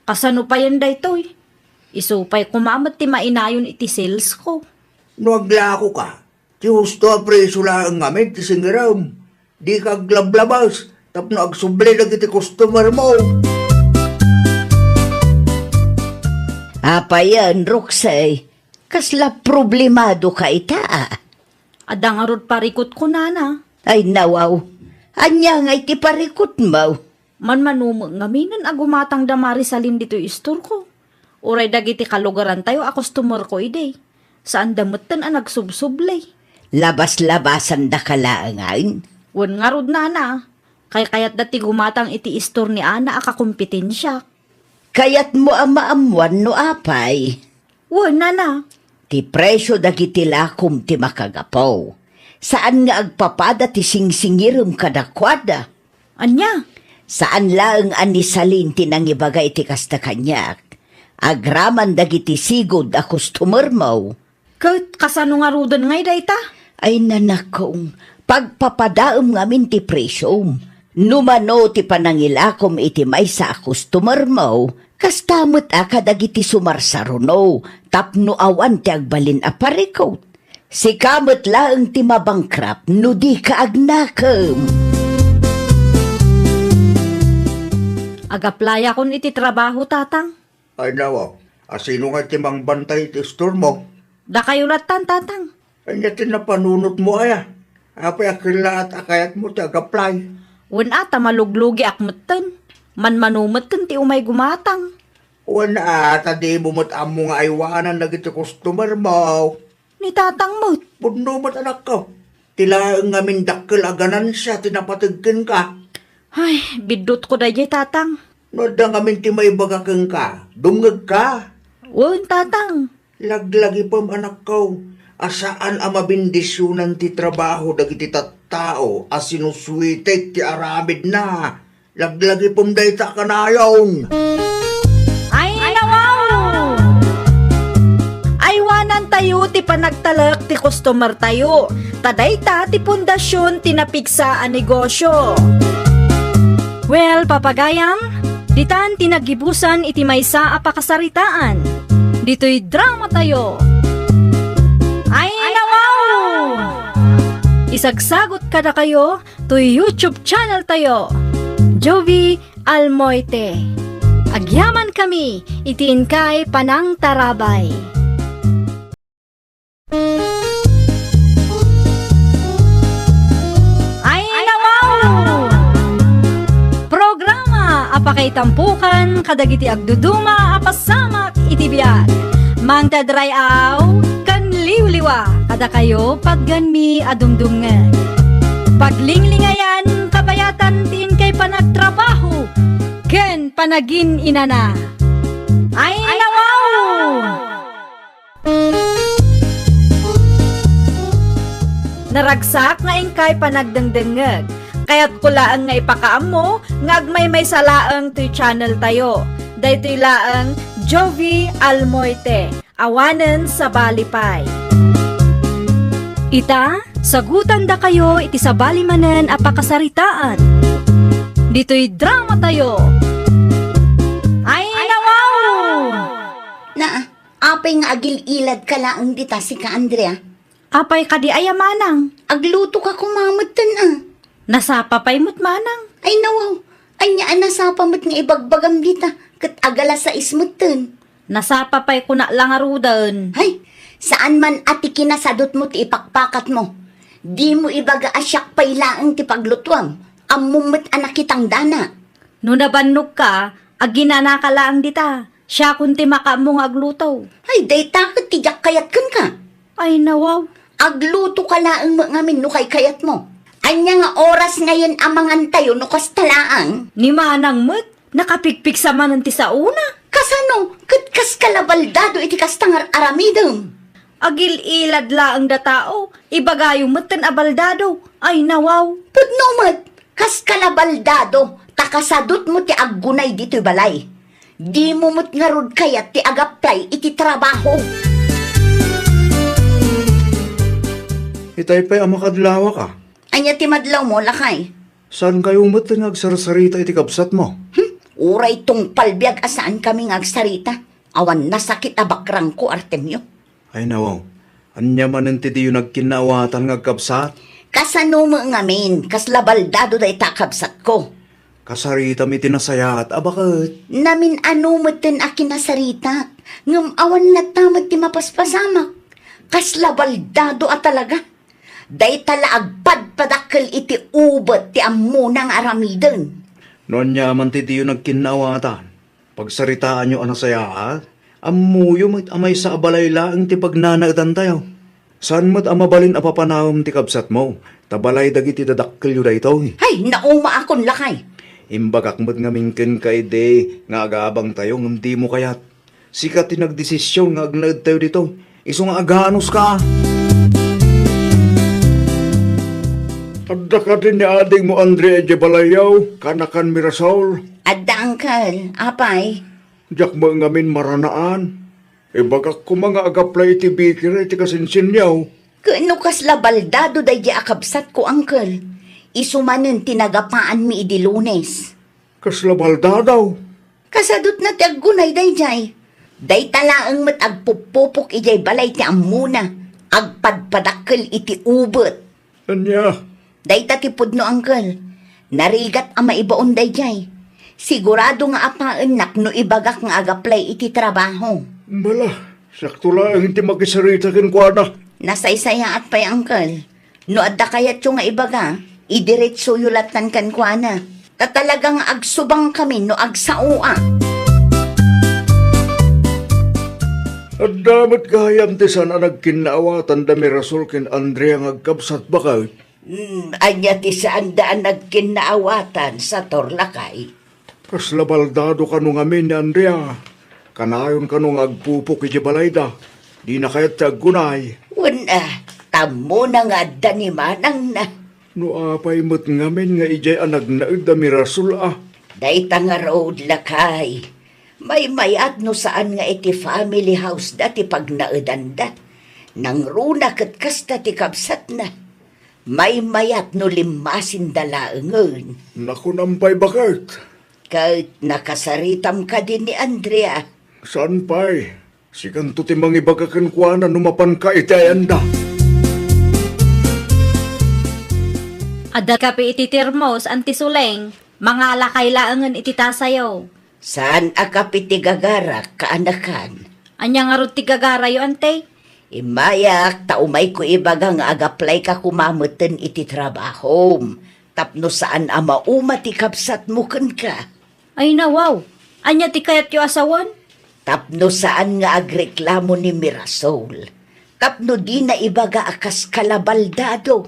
kasano pa yan daytoy? Isupay kumamat ti mainayon iti sales ko. No aglako ka. Ti husto a presyo lang ngamin ti singiram. Di ka aglablabas. Tapno agsubli na ti customer mo. Apa yan, Roxy? Kasla problemado ka ita. Adangarod parikot ko nana. Ay nawaw, anya nga iti parikot mo. Man manumo nga minan agumatang damari sa dito yung istor ko. Uray dagiti kalugaran tayo a customer ko ide. Saan damutan ang nagsubsublay. Labas-labasan da kalaangan. Wan nga rod nana. Kayat dati gumatang iti istor ni Ana akakumpetensya. Kayat mo ang maamuan no apay. Wan nana. Ti presyo dagiti lakom ti makagapaw. Saan nga agpapada ti singsingirum kadakwada? Anya? Saan lang anisalin ti nangibagay ti kasta kanyak? Agraman dagiti sigod a customer mo. Kat kasano nga rodan ngay dayta? Ay nanakong, pagpapadaom ngamin ti presyom. Numano ti panangilakom iti may sa customer mo, kastamot dagiti sumarsaruno, tapno awan ti agbalin a parikot. Si kamot laeng ti mabangkrap, no di ka agnakam. Agaplaya kon iti trabaho tatang. Ay nawa, asino nga timang bantay ti store mo? Da kayo latan tatang. Kanya tinapanunot mo aya. Apay akila at akayat mo ti agaplay. Wan ata maluglugi akmutan. Man manumutan ti umay gumatang. Wala ata di bumot amo nga aywanan na giti customer mo. ni tatang mo. Puno mat anak ko. Tila ang ngamin dakkel aganan siya, tinapatigkin ka. Ay, bidot ko dayjay tatang. Noda ngamin ti may bagakeng ka. Dungag ka. Wen tatang. Laglagi pam anak ko. Asaan ang mabindisyonan ti trabaho dagiti tattao as sinuswitek ti aramid na. Laglagi pam dayta kanayon. Ay, nawaw! Aywanan tayo ti panagtalak ti customer tayo. Tadayta ti pundasyon tinapigsa a negosyo. Well, papagayam, ditan tinagibusan iti maysa a pakasaritaan. Dito'y drama tayo. Ay, nawaw! Isagsagot kada kayo to YouTube channel tayo. Jovi Almoite. Agyaman kami, itiin kay Panang Tarabay. Ay, nawaw! Programa apakay tampukan kadagiti agduduma apasamak iti biag. Mang tadrayaw kan liwliwa kada kayo pagganmi adumdumngan. Paglinglingayan kabayatan tin kay panagtrabaho ken panagin inana. Ay, nawaw! Naragsak nga ingkay panagdengdengeg. Kaya't kulaan nga ipakaam mo, nga agmay may salaang to'y channel tayo. Daytoy laang Jovi Almoite, awanen sa balipay. Ita, sagutan da kayo iti sa balimanen a pakasaritaan. Dito'y drama tayo. Ay, nawaw! Na, apay nga agil-ilad ka laang dita si ka Andrea. Apay kadi ayamanang, Agluto ka kumamatan ah. nasapa pa'y mutmanang. Ay nawaw, anya anasapa mo't nga ibagbagam dita, kat agala sa ismutan. Nasapa pa'y kuna lang arudan. Hay, saan man ati kinasadot mo ti ipakpakat mo. Di mo ibaga asyak pay laang ti paglutwam. Amumot anak kitang dana. No nabannog ka, aginana ka lang dita. Siya kunti makamong agluto. Ay, day takot tijak kayat kan ka. Ay, nawaw. Agluto ka laang mo ngamin no kay kayat mo. Anya nga oras ngayon amangan tayo no kastalaang. Ni manang mut, nakapikpik sa manan ti sa una. Kasano, kas kalabaldado iti kastangar aramidem. Agil ilad laang da tao, ibagayo mutan abaldado. Ay, nawaw. Pudnomad, kas kalabaldado, takasadot mo ti aggunay dito'y balay. Di mo mo't ngarod kayat ti agaplay iti trabaho. Itay pa'y amakadlawa ka. Anya ti madlaw mo, lakay. Saan kayo matang agsarsarita iti kapsat mo? Uray tong palbiag asaan kami agsarita. Awan nasakit abakrang ko, Artemio. Ay nawaw, anya man ti diyo nagkinawatan nga kapsat. Kasano mo ngamin, kas labaldado da itakabsat ko. Kasarita mi tinasaya at abakit. Namin ano mo tin akinasarita. Ngam awan natamat ti mapaspasamak. Kas labaldado at talaga. Day tala agpad padakkel iti ubot ti amunang aramiden. Noon niya man ti diyo nagkinawatan. Pagsaritaan nyo anasaya, amuyo amay sa abalay laang ti pagnanagdan tayo. Saan mo't amabalin apapanawam ti kapsat mo? Tabalay dagiti dadakkel yu da ito. Hay, nauma akon lakay. Imbagak mo't ngamingken kay de, nga agabang tayo ngam di mo kayat. Sikat ti nagdesisyon nga agnad tayo dito. Iso nga aganos ka. Adda ka din ni ading mo Andrea Jebalayaw, kanakan Mirasol. Adda angkal, apay. Diyak mo ngamin maranaan. Ibagak ko mga agaplay iti bikira iti kasinsinyaw. Kano kas labaldado day di akabsat ko angkal. Isumanen tinagapaan mi idi Lunes. Kaslabalda daw. Kasadot na ti aggunay day jay. Day talaang mat agpupupok ijay balay ti amuna. Agpadpadakkel iti ubot. Anya, Day tatipod no angkal. Narigat ang maibaon day jay. Sigurado nga apaan nak no ibagak nga agaplay iti trabaho. bala, sakto lang hindi makisarita kin kwa na. Nasaysaya at pay angkal. No adda kayat yung nga ibaga, idiretso yulatan kan kwa na. Tatalagang agsubang kami no agsaua. At damat gayam ti sana nagkinaawatan da mirasol kin Andrea ngagkabsat bakay. Anya ti saan daan nagkinaawatan sa Torlakay. Kas labaldado ka nung amin ni Andrea. Kanayon ka nung agpupok iti balayda. Di na kayat taggunay. Tamo na nga danimanang na. No apay mo't ngamin nga ijay anagnaid da mirasol Dayta nga road lakay. May mayat no saan nga iti family house dati pag naedanda. Nang runa kat kasta ti kabsat na. May mayat no limasin dalaengen. Naku nampay bakit? Kahit nakasaritam ka din ni Andrea. Saan pa'y? Sikan to ti mangibagakan kwa na numapan ka itayanda. Ada kapi iti tirmos, anti suleng. Mga lakay laangan iti tasayaw. Saan akapiti gagara kaanakan? Anya nga rod ti gagarayo, ante? Imayak, taumay ko ibaga nga agaplay ka kumamutin iti trabaho. Tapno saan ama umati kapsat mo ken ka. Ay na, wow. Anya ti kayat yu asawan? Tapno saan nga agreklamo ni Mirasol. Tapno di na ibaga akas kalabaldado.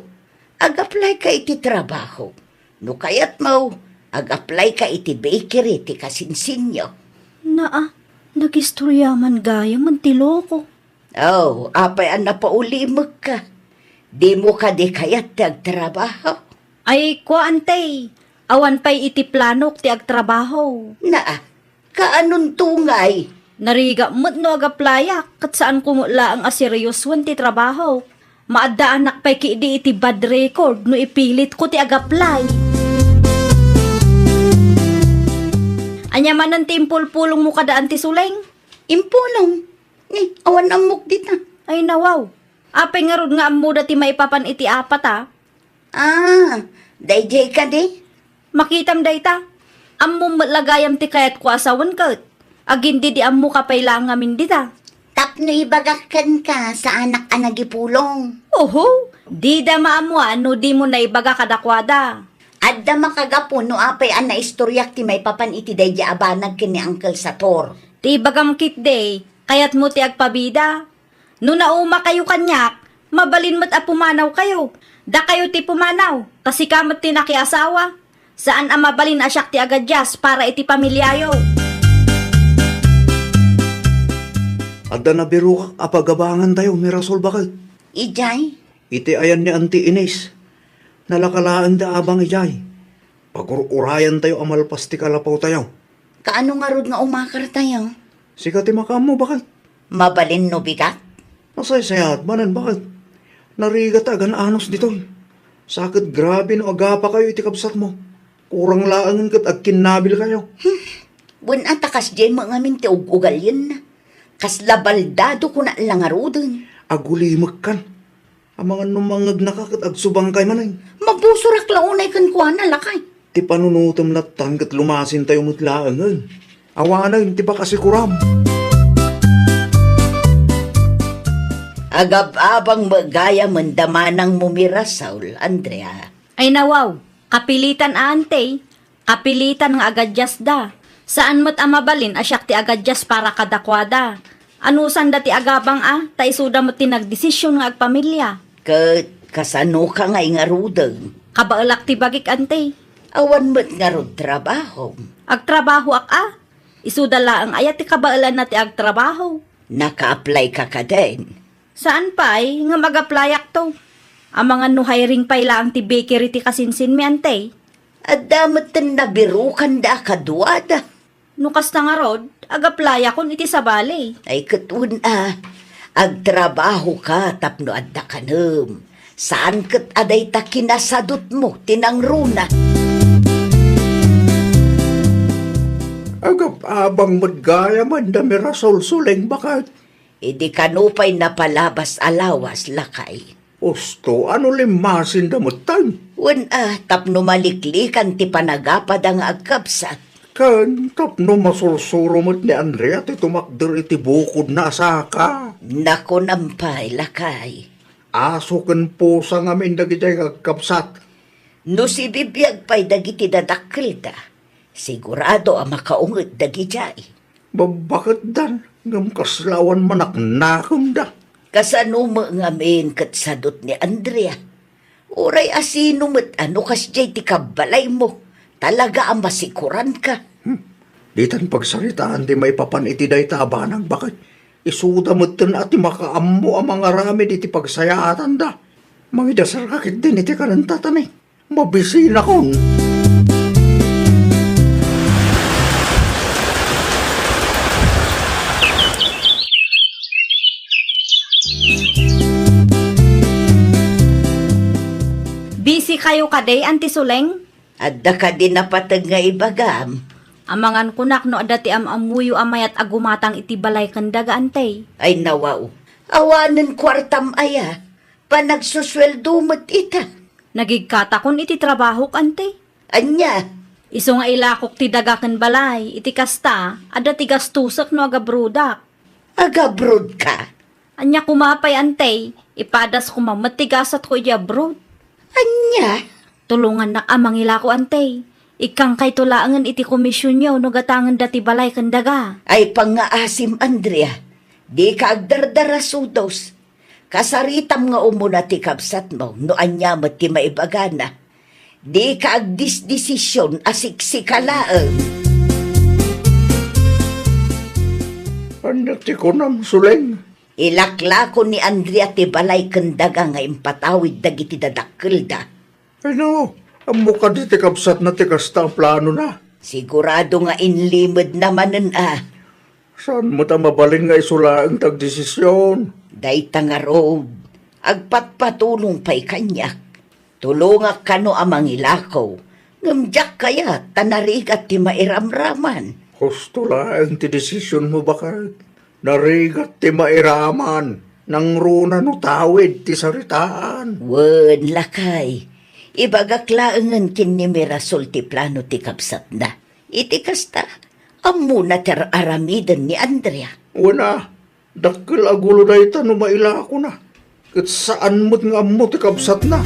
Agaplay ka iti trabaho. No kayat mo, agaplay ka iti bakery ti kasinsinyo. Naa, nagistoryaman gaya man ti loko. Oh, apay ang napaulimag ka. Di mo ka di kayat ti agtrabaho. Ay, kwa ante. Awan pa'y iti planok ti agtrabaho. Naa, kaanon tungay? Nariga mo't no agaplaya, kat saan kumula ang aseryoswan ti trabaho. Maadda anak pa'y kiidi iti bad record no ipilit ko ti agaplay. Anya man ang timpul-pulong mo kadaan ti suleng? Impulong. Awan amok dita. Ay nawaw. Apay nga rod nga amo dati maipapan iti apat Dayjay ka di? Makitam dayta. Ammo matlagayam ti kayat ko asawan kat. Agindi di ammo kapay lang amin dita. Tapno ibagakan ka sa anak-anak ipulong. Oho, di da maamuan no di mo na ibaga kadakwada. Adda makagapo no apay an na istoryak ti may papan iti dayja abanag kini Uncle Sator. Ti bagam kit day, kayat mo ti agpabida. No nauma kayo kanyak, mabalin mo't apumanaw kayo. Da kayo ti pumanaw, kasi kamot ti nakiasawa. Saan ang mabalin asyak ti agadyas para iti pamilyayo? Adda na biro ka apagabangan tayo, Mirasol bakit? Ijay, Iti ayan ni Auntie Ines. Nalakalaan da abang ijay. Pagururayan tayo amalpas ti kalapaw tayo. kaano nga rod nga umakar tayo? Sikati makamo bakit? Mabalin no bigat? Nasay sayat manan bakit? Narigat agan anos dito. Sakit grabe no agapa kayo iti kapsat mo. Kurang laangan kat agkinabil kayo. Bun atakas jay mga minti ugal yun na. Kas labaldado ko na lang arudin. Agulimag kan. Ang mga numangag nakakat agsubang kay manay. Mabusurak launay kan kuha na lakay. Ti panunutom na tanggat lumasin tayo mutlaangan. Awanan, ti ba kasi kuram? Agab-abang magaya mandamanang mumira, Saul, Andrea. Ay nawaw, kapilitan ante, kapilitan nga agadyas da. Saan mo't amabalin asyak ti agadyas para kadakwada. Anusan da ti agabang ta isuda mo't ti nagdesisyon nga agpamilya. Kasano ka nga ingarudang. Kabaalak ti bagik ante, Awan mo't nga rod trabaho. agtrabaho isuda laang ayat ti kabaalan na ti agtrabaho. Naka-apply ka ka din. Saan pa'y nga mag-applyak to? Ang mga no hiring pa'y laang ti bakery ti kasinsin mi ante. At damat na nabirukan da kaduada. Nukas na nga rod, agaplaya kon iti sabali. Ay katun agtrabaho ka tapno adda kanam. Saan kat aday ta kinasadot mo tinangruna? Agap-abang madgaya man da Mirasol suleng bakit? Idi kanupay napalabas alawas lakay. Osto, ano limasin da matang? Tapno maliklikan ti panagapad ang agkapsat. Kan, tapno masursuro mo't ni Andrea ti tumakder iti bukod na asaka. Nako nampay lakay. Aso kan pusa ngamin dagitay agkapsat. No si bibiyag pa'y dagiti dadakil da. Sigurado ang makaungot dagijay. Bakit dan? Ngam kaslawan manak nakam da. Kasano mo ngamin kat sadot ni Andrea. Uray asino mo't ano kasjay ti kabalay mo. Talaga ang masikuran ka. Ditan pagsaritaan di may papan iti day tabanang bakit. Isuda mo't tin ati makaammo ang mga rami di ti pagsayaatan da. Mangidasar kakit din iti kanantatan eh. Mabisin akong. Busy kayo kaday, Auntie Suleng? Adda ka din napatag nga ibagam. Amangan kunak no adati amuyo amayat agumatang iti balay kandaga, Antay. Ay nawaw. Awanan kwartam aya. Panagsusweldo mo't ita. Nagigkata kun iti trabaho, Antay. Anya. Iso nga ilakok ti daga ken balay, iti kasta, adati gastusak no agabrudak. Agabrod ka. Anya kumapay, Antay, ipadas kumamatigasat ko iya abroad. Anya. Tulungan na amang ila ko, Antay. Ikang kay tulaangan iti komisyon niyo no gatangan dati balay kandaga. Ay pangaasim Andrea. Di ka agdardara sudos. Kasaritam nga umuna ti kapsat mo no anya mo ti maibagana. Di ka agdisdesisyon asiksikalaan. Anya ti kunam suleng. Ilakla ko ni Andrea ti balay kandaga nga impatawid dagiti dadakkel da. Ay no, ang mukha di ti kapsat na ti kasta ang plano na. Sigurado nga inlimod namanen Saan mo ta mabaling nga isula ang tagdesisyon? Dayta nga road. Agpatpatulong pa'y kanyak. Tulungak kano amang ilakaw. Ngamdyak kaya tanarigat ti mairamraman. Husto lang ti desisyon mo bakit? Narigat ti mairaman. Nang runa no tawid ti saritaan. Wen lakay. Ibagaklaangan kin ni Mirasol ti plano ti kapsat na. Iti kasta, amuna ter aramidan ni Andrea. Wana, dakkel agulo na ita no maila ako na. Kat saan mo't nga mo ti kapsat na.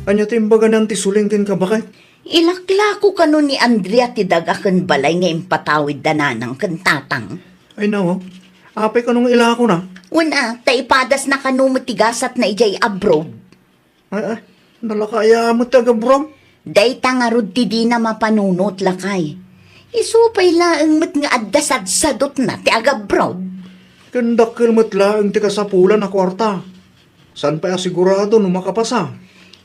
Anya timbaga ng tisuling din ka bakit? Ilakla ko kano ni Andrea ti dagakan balay nga impatawid dananang kantatang. Ay nawa, apay ka nung ila ako na. Una, taipadas na kano matigasat na ijay abroad. Ay, nalakaya mo taga brom. Day tangarod ti di na mapanunot lakay. Isupay laang mat nga addasad-sadot na ti agabroad. Kandakkel mo't lang ti kasapulan na kwarta. San pa sigurado no makapasa?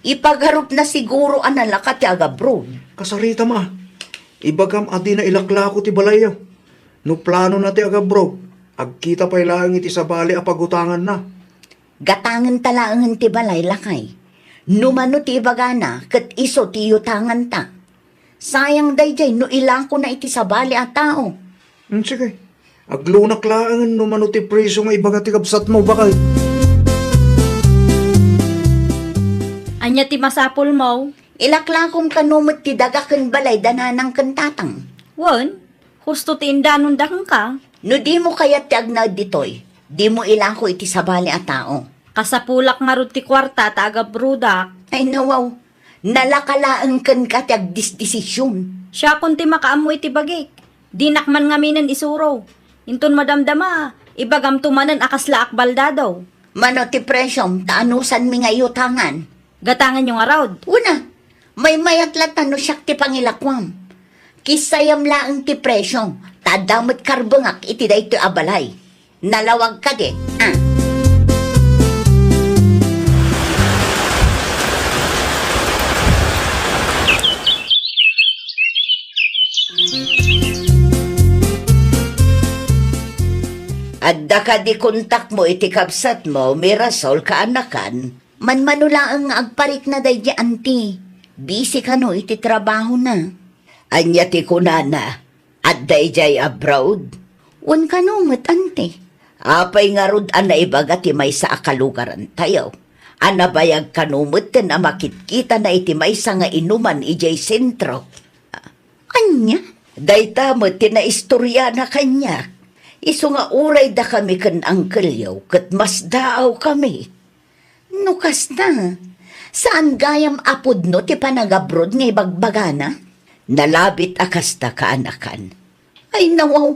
Ipagharap na siguro analaka ti agabroad. Kasarita ma, ibagam adi na ilakla ko ti balayaw. No plano na ti agabro, agkita pa ilang iti sabali a pagutangan na. Gatangan talaangan ti balay lakay. Numano ti bagana ket iso ti yutangan ta. Sayang dayjay no ilako na iti sabali a tao. Sige, aglunak laangan no mano ti preso nga ibaga ti kapsat mo bakay. Anya ti masapul mo? Ilaklakom kanumot ti dagaken balay dananang kantatang. Wen, husto ti indanon dakang ka. No di mo kaya ti agnad ditoy, di mo ilako iti sabali a tao. Kasapulak nga ro ti kwarta ta agabrudak. Ay nawaw, nalakalaang kan ka ti agdisdesisyon. Siya kun ti makaamo iti bagik. Dinakman nga minan isuro. Inton madamdama, ibagam tumanan akasla akbalda daw. Mano ti presyong, taanusan mi nga yutangan. Gatangan yung arawd. Una, may mayatlat no siyak ti pangilakwam. Kisayam laang ti presyong, tadamot karbangak iti dayto abalay. Nalawag ka de, ah. Adda ka di kontak mo iti kapsat mo, Mirasol kaanakan. Manmanulaang nga agparik na day di anti. Busy ka no iti trabaho na. Anya ti kunana, at day jay abroad. Wan ka no mat ante. Apay nga rod ana ibaga ti may sa akalugaran tayo. Anabayag ka no mat na makitkita na iti may sa nga inuman ijay sentro. Anya? Dayta mo tinaistorya na kanya. Iso nga uray da kami kan angkelyaw kat mas daaw kami. Nukas na. Saan gayam apod no ti panagabrod nga ibagbagana? Nalabit akasta kaanakan. Ay nawaw,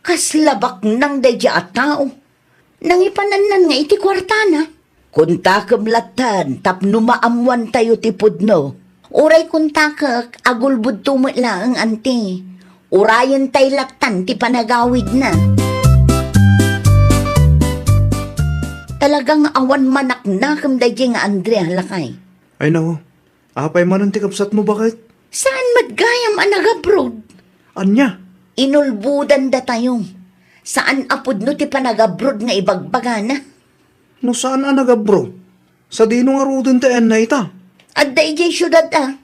kaslabak nang dadya at tao. Nang ipananan nga iti kwarta na. Kunta kamlatan, tapno maamwan tayo ti pudno. Uray kuntakak, agulbud tumutla ang ante. Urayan tay latan ti panagawid na. Talagang awan manak na kam dadya nga Andrea lakay. Ay nako, apay man ang tikapsat mo bakit? Saan madgayam ang nag-abroad? Anya? Inulbudan da tayo. Saan apod no ti panag-abroad nga ibagbaga na? No saan ang nag-abroad? Sa dino nga rudin tayan na ita. At dayjay syudad ah.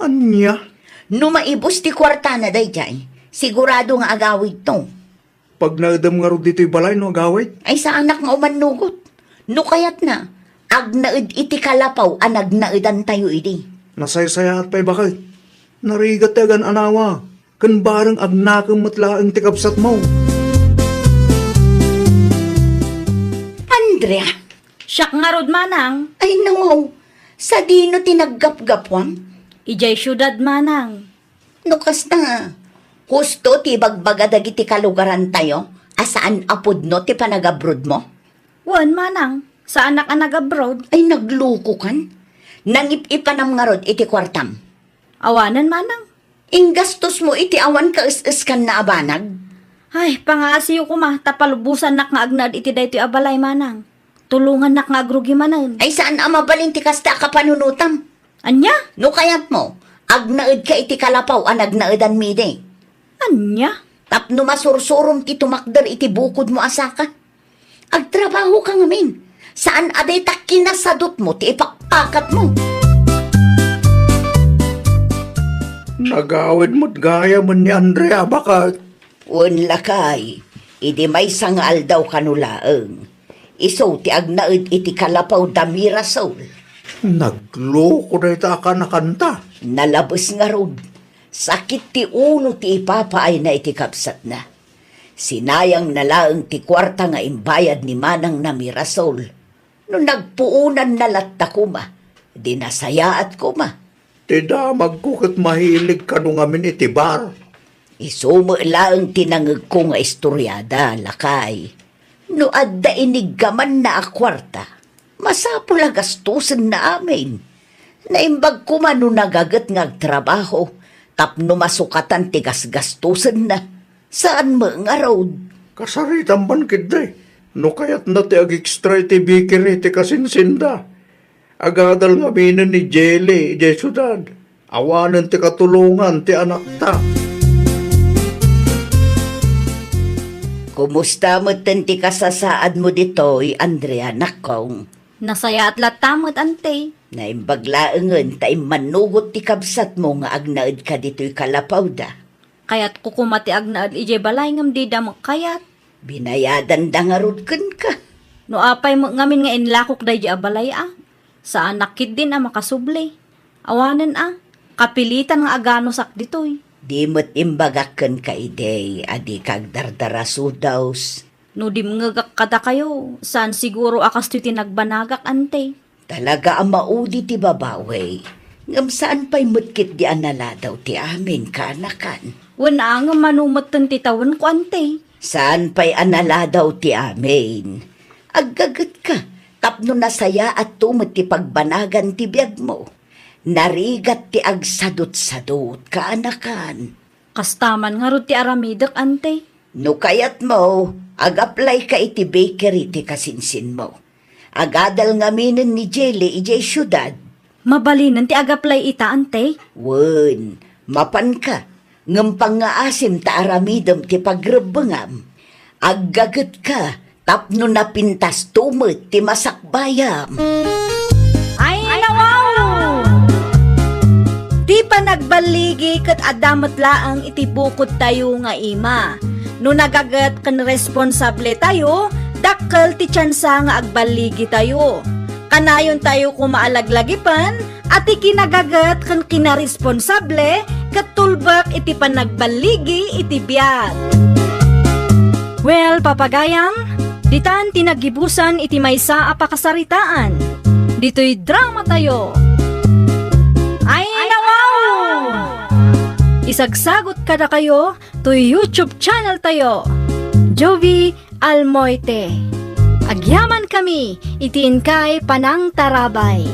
Anya? No maibos ti kwarta na dayjay, sigurado nga agawid to. Pag naadam nga rod dito'y balay no agawit? Ay sa anak nga umanugot. No kayat na, agnaid iti kalapaw anagnaidan tayo idi. Nasaysaya at pa'y bakit? Narigat tagan anawa. Kan barang agnakang matlaang tikapsat mo. Andrea, Siyak nga rod manang, ay nawaw, sa dino tinaggap-gapwang? ijay syudad manang. No kasta, husto ti bagbaga dagiti kalugaran tayo, asaan apod no ti panagabroad mo? Wan manang, sa anak ang nag-abroad. Ay nagluko kan? Nangip-ipanam nga rod iti kwartam. Awanan manang. Ingastos mo iti awan ka is kan na abanag. Ay, pangaasiyo ko ma, tapalubusan nak nga agnad iti daytoy abalay manang. Tulungan nak nga agrugi manan. Ay saan amabalin ti kasta ka panunutam? Anya? No kayat mo, agnaid ka iti kalapaw anagnaidan mide. Anya? Tapno masursurom ti tumakder iti bukod mo asaka. Agtrabaho ka ngamin. Saan aday tak kinasadot mo ti ipakpakat mo? Nagawid mo't gaya man ni Andrea, bakit? Un lakay, idi may sangal daw kanulaeng. Iso ti agnaid iti kalapaw damira soul. Nagloko na ita ka na kanta. Nalabas nga rod. Sakit ti ulo ti ipapaay na iti kapsat na. Sinayang nalaeng ti kwarta nga imbayad ni Manang na Mirasol. No nagpuunan na latta kuma, di nasayaat kuma. Tidamag ko kat mahilig ka nung amin iti bar. Isumo laeng tinangag ko nga istoryada, lakay. No adda iniggaman na a kwarta, masapula gastusin na amin. Naimbag ko man no nagagat nga trabaho, tapno masukatan tigas gastusin na. Saan mo nga road? Kasaritan man kiday. No kayat na ti ag-extra ti bikiri ti kasinsinda. Agadal nga minan ni Jelly, ijay syudad. Awanan ti katulungan ti anak ta. Kumusta mo ti kasasaad mo ditoy, Andrea, nakong? Nasaya at latamot ante. Naimbaglaengen ta manugot ti kabsat mo nga agnaed ka ditoy kalapaw da. Kayat kukumati agnaad ijay balay ngam di damok kayat. Binayadan da nga rod ken ka. No apay mo ngamin nga inlakok day di abalay ah. Sa anak kid din makasubli. Awanan kapilitan nga agano sak ditoy. Di mo't imbagaken ka ide, adi kag dardaraso daws. No di mngagak kada kayo, saan siguro akas ti tinagbanagak ante. Talaga ang maudi ti babawe. Ngam saan pa'y mutkit di anala daw ti amin kanakan. Wala nga manumatan ti tawan ko ante. Saan pa'y anala daw ti amin. Aggagat ka, tapno nasaya at tumot ti pagbanagan ti biyag mo. Narigat ti agsadot-sadot kaanakan. Kastaman nga ro ti aramidak ante. No kayat mo, ag-apply ka iti bakery ti kasinsin mo. Agadal nga minin ni Jelly ijay syudad. Mabalinan ti agaplay ita ante. Wen, mapan ka. Ngampang nga asim ta aramidam ti pagrebengam. Aggagat ka, tapno napintas tumot ti masakbayam. Ay, wow! Di pa nagbaligi kat adamot laang iti bukod tayo nga ima. No nagagat kan responsable tayo, dakkel ti tsansa nga agbaligi tayo. Kanayon tayo kumaalaglagipan, at ikinagagat kan kinaresponsable, kat tulbak iti panagbaligi iti biyag. Well, papagayam, ditan tinagibusan iti maysa a pakasaritaan. Dito'y drama tayo. Ay, nawaw! isagsagot kada kayo to YouTube channel tayo. Jovi Almoite. Agyaman kami, itiin kay Panang Tarabay.